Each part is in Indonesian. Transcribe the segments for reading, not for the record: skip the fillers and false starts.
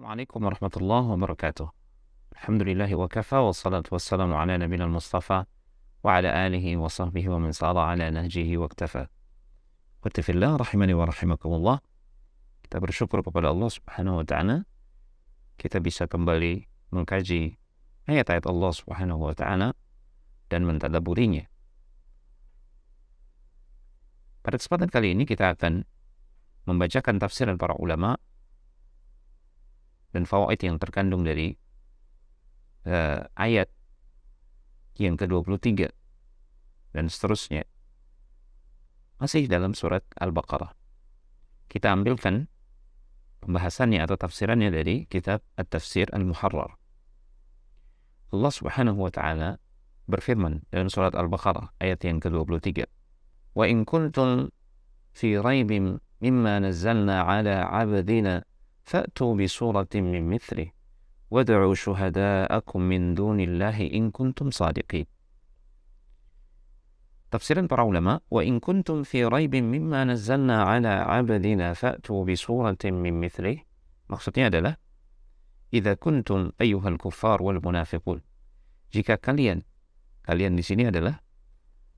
Assalamualaikum warahmatullahi wabarakatuh. Alhamdulillahi wa kafa wa salatu wassalamu ala nabiyina al-mustafa wa ala alihi wa sahbihi wa man sara ala nahjihi wa iktafa. Quttifillah rahimani wa rahimakumullah. Kita bersyukur kepada Allah Subhanahu wa taala kita bisa kembali mengkaji ayat-ayat Allah Subhanahu wa taala dan mentadabburinya. Pada kesempatan kali ini kita akan membacakan tafsiran para ulama dan fawaid yang terkandung dari ayat yang ke-23 dan seterusnya masih dalam surat Al-Baqarah. Kita ambilkan pembahasannya atau tafsirannya dari kitab At-Tafsir Al-Muharrar. Allah Subhanahu wa taala berfirman dalam surat Al-Baqarah ayat yang ke-23, "Wa in kuntum fi raibin mimma nazzalna ala 'abdina fa'tu bi suratin min mithlihi wad'u syuhada'akum min dunillahi in kuntum shadiqin." Tafsiran para ulama, "Wa in kuntum fi raibin mimma nazzalna 'ala 'abdina fa'tu bi suratin min mithlihi." Maksudnya adalah idza kuntum ayyuhal kuffar wal munafiqun. Jika kalian di sini adalah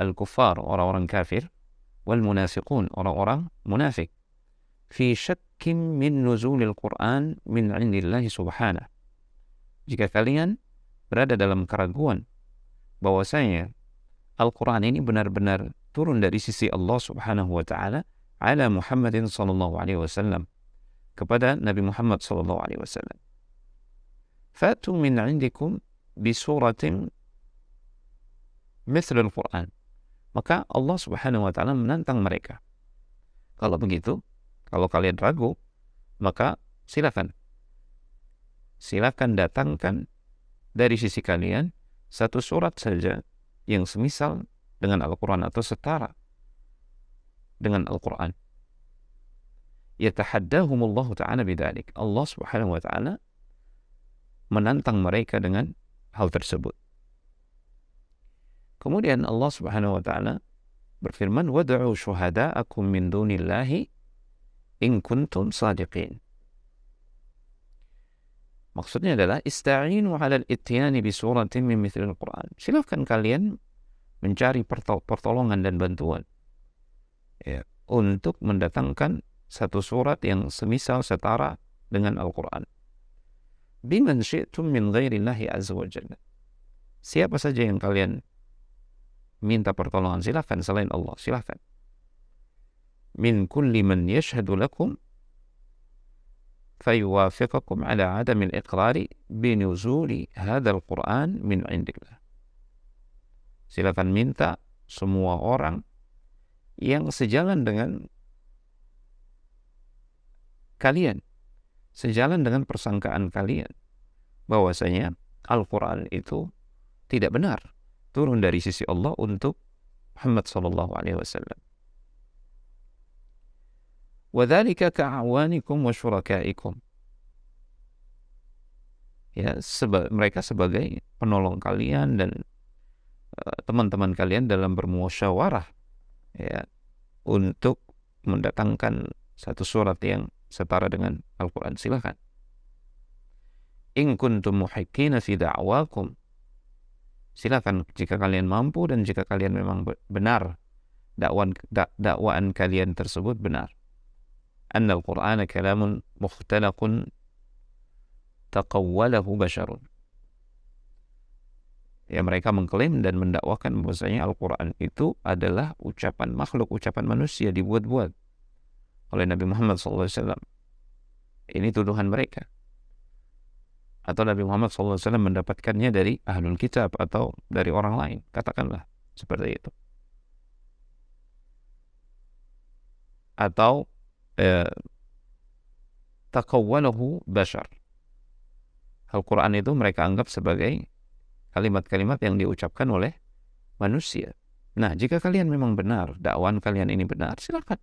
al-kuffar, orang-orang kafir, wal munafiqun, orang-orang munafik, fi syakkin min nuzulil Qur'an min 'indillahi subhanahu. Jika kalian berada dalam keraguan bahwasanya Al-Quran ini benar-benar turun dari sisi Allah Subhanahu wa taala ala Muhammadin sallallahu alaihi wasallam, kepada Nabi Muhammad sallallahu alaihi wasallam. Fatu min 'indikum bi suratin mithl al-Quran. Maka Allah Subhanahu wa taala menantang mereka. Kalau begitu, kalau kalian ragu, maka silakan datangkan dari sisi kalian satu surat saja yang semisal dengan Al-Quran atau setara dengan Al-Quran. Yatahaddahumullahu ta'ala bidzalik. Allah Subhanahu wa ta'ala menantang mereka dengan hal tersebut. Kemudian Allah Subhanahu wa ta'ala berfirman, "Wad'u syuhada'akum min dunillahi in kuntum shadiqin." Maksudnya adalah ista'inu 'alal ityani bi suratin min mithlil Qur'an. Silakan kalian mencari pertolongan dan bantuan untuk mendatangkan satu surat yang semisal setara dengan Al-Qur'an. Biman syi'tum min ghairillahi azza wa jalla. Siapa saja yang kalian minta pertolongan, silakan selain Allah, silakan. Min kulli man yashhadu lakum fayuwafiqakum ala adamil iqrari binuzuli hadzal Qur'an min 'indillah. Silakan minta semua orang yang sejalan dengan kalian, sejalan dengan persangkaan kalian bahwasanya Al-Qur'an itu tidak benar turun dari sisi Allah untuk Muhammad sallallahu alaihi wasallam. Wadzalika ka'awanikum wa syurakaikum. Ya, mereka sebagai penolong kalian dan teman-teman kalian dalam bermusyawarah ya untuk mendatangkan satu surat yang setara dengan Al-Qur'an. Silakan. In kuntum muhiqqina fi da'wakum. Silakan jika kalian mampu dan jika kalian memang benar dakwaan kalian tersebut benar. Anna al-Qur'ana kalamun mukhtalaqun taqawwalahu basharun. Ya, mereka mengklaim dan mendakwakan bahwasanya Al-Qur'an itu adalah ucapan makhluk, ucapan manusia dibuat-buat oleh Nabi Muhammad SAW. Ini tuduhan mereka. Atau Nabi Muhammad SAW mendapatkannya dari ahlul kitab atau dari orang lain, katakanlah seperti itu. Atau taqawwalahu bashar. Al-Quran itu mereka anggap sebagai kalimat-kalimat yang diucapkan oleh manusia. Nah, jika kalian memang benar, dakwaan kalian ini benar, silakan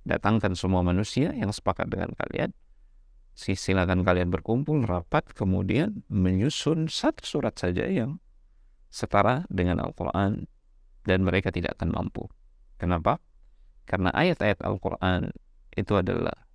datangkan semua manusia yang sepakat dengan kalian. Silakan kalian berkumpul rapat, kemudian menyusun satu surat saja yang setara dengan Al-Quran, dan mereka tidak akan mampu. Kenapa? Karena ayat-ayat Al-Quran itu adalah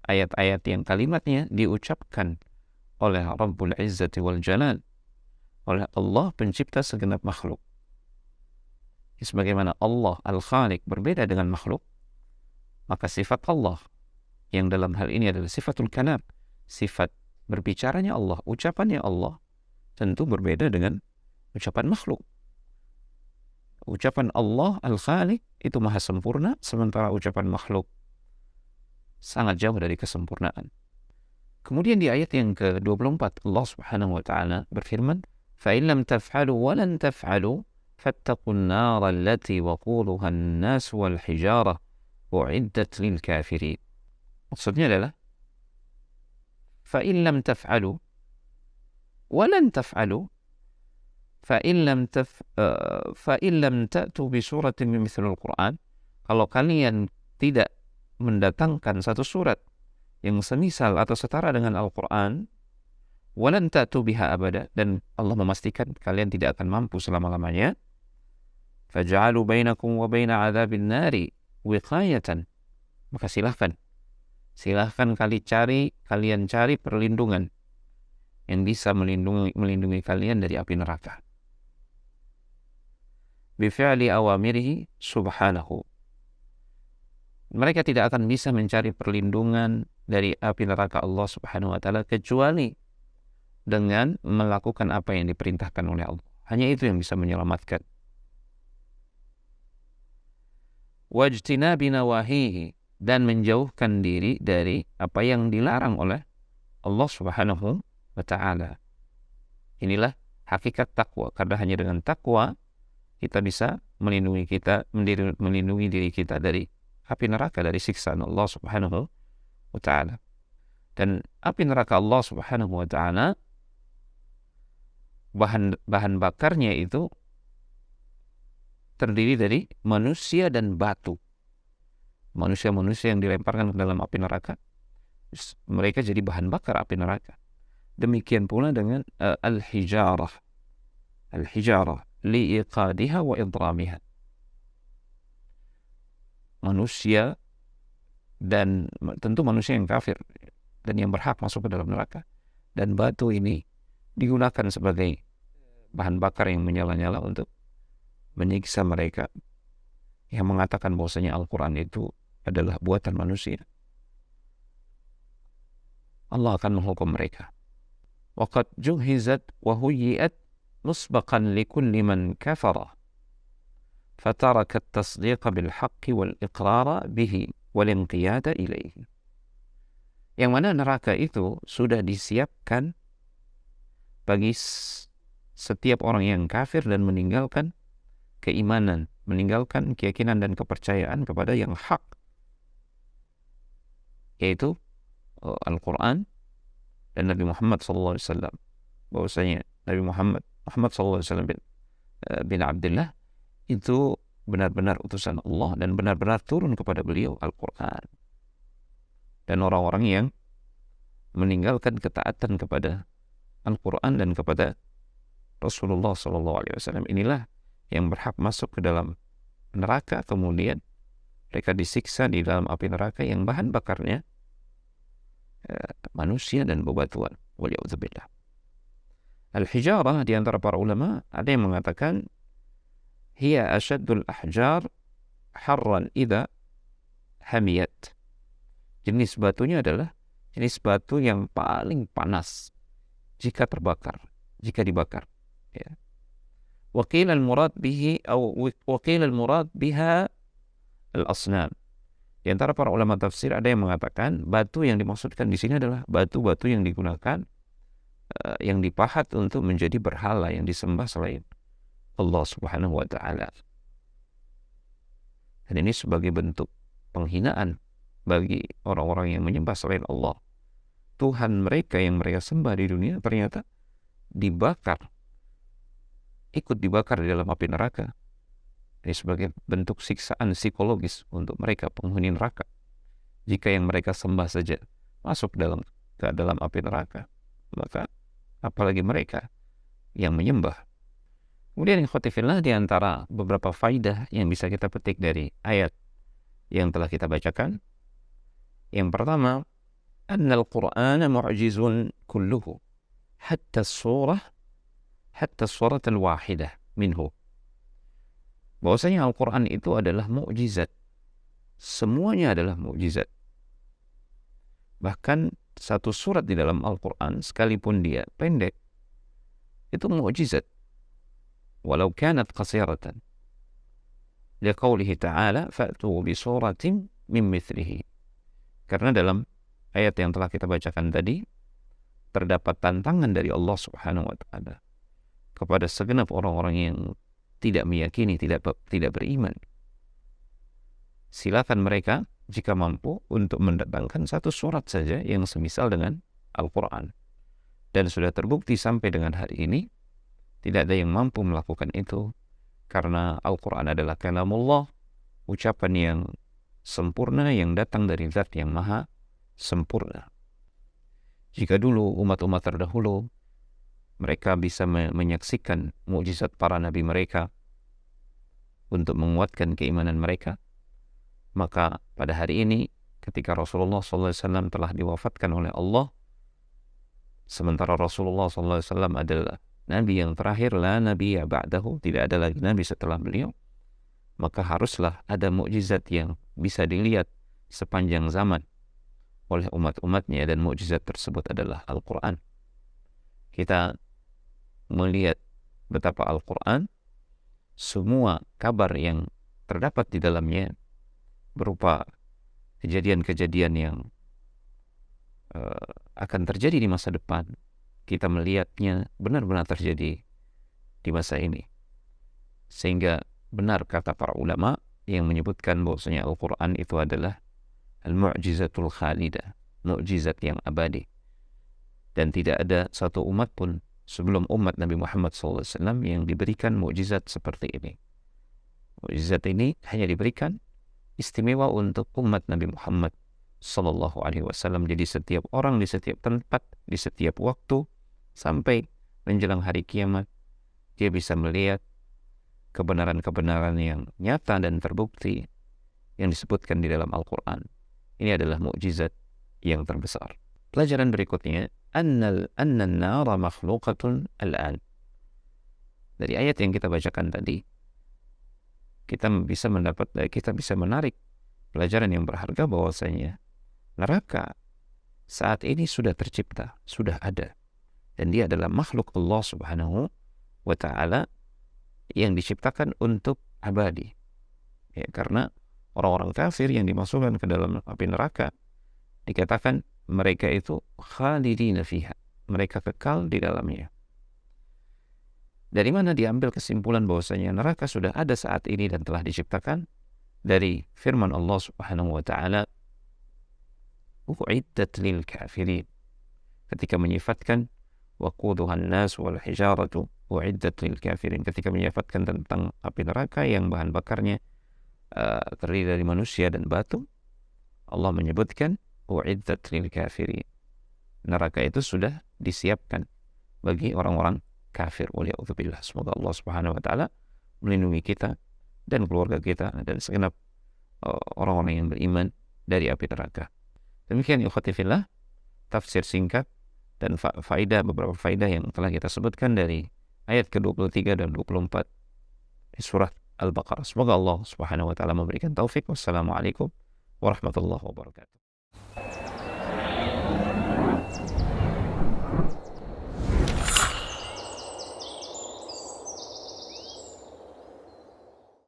ayat-ayat yang kalimatnya diucapkan oleh Rabbul Izzati wal Jalal, oleh Allah pencipta segenap makhluk. Sebagaimana Allah Al-Khaliq berbeda dengan makhluk, maka sifat Allah yang dalam hal ini adalah sifatul kalam, sifat berbicaranya Allah, ucapannya Allah, tentu berbeda dengan ucapan makhluk. Ucapan Allah Al-Khaliq itu maha sempurna, sementara ucapan makhluk sangat jauh dari kesempurnaan. Kemudian di ayat yang ke-24 Allah Subhanahu wa taala berfirman, "Fa in lam taf'alu wa lan taf'alu fattaqun nar allati waquluha an-nas wal hijarah u'iddat lil kafirin." Maksudnya adalah fa in lam taf'alu wa lan taf'alu fa in lam ta'tu bi suratin min mithlil Qur'an, kalau kalian tidak mendatangkan satu surat yang semisal atau setara dengan Al-Quran, walan ta'tu biha abada, dan Allah memastikan kalian tidak akan mampu selama-lamanya, faj'alu bainakum wa baina 'adzabin nari wiqayatan, maka silahkan kalian cari perlindungan yang bisa melindungi kalian dari api neraka. Bi fi'li awamirihi subhanahu. Mereka tidak akan bisa mencari perlindungan dari api neraka Allah Subhanahu wa taala kecuali dengan melakukan apa yang diperintahkan oleh Allah. Hanya itu yang bisa menyelamatkan. Wajtinabi nawahihi, dan menjauhkan diri dari apa yang dilarang oleh Allah Subhanahu wa taala. Inilah hakikat takwa, karena hanya dengan takwa kita bisa melindungi diri kita dari api neraka, dari siksaan Allah Subhanahu wa ta'ala. Dan api neraka Allah Subhanahu wa ta'ala, bahan bakarnya itu terdiri dari manusia dan batu. Manusia-manusia yang dilemparkan ke dalam api neraka, mereka jadi bahan bakar api neraka. Demikian pula dengan al-hijarah li'iqadiha wa idramiha. Manusia, dan tentu manusia yang kafir dan yang berhak masuk ke dalam neraka, dan batu ini digunakan sebagai bahan bakar yang menyala-nyala untuk menyiksa mereka yang mengatakan bahwasanya Al-Quran itu adalah buatan manusia. Allah akan menghukum mereka. Waqad juhizat wa huyyi'at musbaqan likulli man kafara fataraka at-tasdiq bil haqqi wal iqrara bihi wal inqiyada ilaihi. Yang mana neraka itu sudah disiapkan bagi setiap orang yang kafir dan meninggalkan keimanan, meninggalkan keyakinan dan kepercayaan kepada yang hak, yaitu Al-Quran dan Nabi Muhammad SAW. Bahwasanya Nabi Muhammad SAW bin Abdullah itu benar-benar utusan Allah dan benar-benar turun kepada beliau Al-Quran. Dan orang-orang yang meninggalkan ketaatan kepada Al-Quran dan kepada Rasulullah SAW, inilah yang berhak masuk ke dalam neraka, kemudian mereka disiksa di dalam api neraka yang bahan bakarnya manusia dan bebatuan. Waliya'udzubillah. Al-hijarah, di antara para ulama ada yang mengatakan hiya asyaddul ahjar harran idza hamiyat. Jenis batunya adalah jenis batu yang paling panas jika dibakar, ya. Waqil al-murad biha al-asnam. Di antara para ulama tafsir ada yang mengatakan batu yang dimaksudkan di sini adalah batu-batu yang digunakan yang dipahat untuk menjadi berhala yang disembah selain Allah Subhanahu wa ta'ala. Dan ini sebagai bentuk penghinaan bagi orang-orang yang menyembah selain Allah. Tuhan mereka yang mereka sembah di dunia ternyata ikut dibakar di dalam api neraka. Ini sebagai bentuk siksaan psikologis untuk mereka, penghuni neraka. Jika yang mereka sembah saja masuk ke dalam api neraka, maka apalagi mereka yang menyembah. Kemudian ikhwatifillah, di antara beberapa faidah yang bisa kita petik dari ayat yang telah kita bacakan, yang pertama, anna al-Qur'ana mu'jizun kulluhu hatta as-surah al-wahidah minhu. Bahwasanya Al-Qur'an itu adalah mukjizat. Semuanya adalah mukjizat. Bahkan satu surat di dalam Al-Qur'an sekalipun dia pendek itu mukjizat. Walau kanat qasiratan. Liqaulihi ta'ala fa'tu bi suratin min mithlihi. Karena dalam ayat yang telah kita bacakan tadi terdapat tantangan dari Allah Subhanahu wa taala kepada segenap orang-orang yang tidak meyakini, tidak beriman. Silakan mereka jika mampu untuk mendatangkan satu surat saja yang semisal dengan Al-Quran. Dan sudah terbukti sampai dengan hari ini tidak ada yang mampu melakukan itu karena Al-Quran adalah kalamullah, ucapan yang sempurna yang datang dari zat yang maha sempurna. Jika dulu umat-umat terdahulu mereka bisa menyaksikan mukjizat para nabi mereka untuk menguatkan keimanan mereka, maka pada hari ini ketika Rasulullah SAW telah diwafatkan oleh Allah, sementara Rasulullah SAW adalah nabi yang terakhir, la nabiyya ba'dahu, tidak ada lagi nabi setelah beliau, maka haruslah ada mukjizat yang bisa dilihat sepanjang zaman oleh umat-umatnya, dan mukjizat tersebut adalah Al-Quran. Kita melihat betapa Al-Quran, semua kabar yang terdapat di dalamnya berupa kejadian-kejadian yang akan terjadi di masa depan, kita melihatnya benar-benar terjadi di masa ini. Sehingga benar kata para ulama yang menyebutkan bahwasanya Al-Quran itu adalah al-mu'jizatul khalidah, mukjizat yang abadi. Dan tidak ada satu umat pun sebelum umat Nabi Muhammad SAW yang diberikan mukjizat seperti ini. Mukjizat ini hanya diberikan istimewa untuk umat Nabi Muhammad SAW. Jadi setiap orang di setiap tempat, di setiap waktu, sampai menjelang hari kiamat, dia bisa melihat kebenaran-kebenaran yang nyata dan terbukti yang disebutkan di dalam Al-Quran. Ini adalah mukjizat yang terbesar. Pelajaran berikutnya, anna an-nara makhluqatun al-an. Dari ayat yang kita bacakan tadi, kita bisa menarik pelajaran yang berharga bahwasanya neraka saat ini sudah tercipta, sudah ada, dan dia adalah makhluk Allah Subhanahu wa taala yang diciptakan untuk abadi. Ya, karena orang-orang kafir yang dimasukkan ke dalam api neraka dikatakan mereka itu khalidina fiha, mereka kekal di dalamnya. Dari mana diambil kesimpulan bahwasanya neraka sudah ada saat ini dan telah diciptakan? Dari firman Allah Subhanahu wa taala, u'iddat lil kafirin, ketika menyifatkan waquduhan nas wal hijaratu u'iddat lil kafirin, ketika menyifatkan tentang api neraka yang bahan bakarnya terdiri dari manusia dan batu, Allah menyebutkan u'iddat lil kafirin, neraka itu sudah disiapkan bagi orang-orang kafir. Waliyadzubillah. Semoga Allah Subhanahu wa taala melindungi kita dan keluarga kita dan segenap orang-orang yang beriman dari api neraka. Demikian ikhwati fillah, tafsir singkat dan beberapa faidah yang telah kita sebutkan dari ayat ke-23 dan 24 di surat Al-Baqarah. Semoga Allah Subhanahu wa taala memberikan taufik. Wassalamualaikum warahmatullahi wabarakatuh.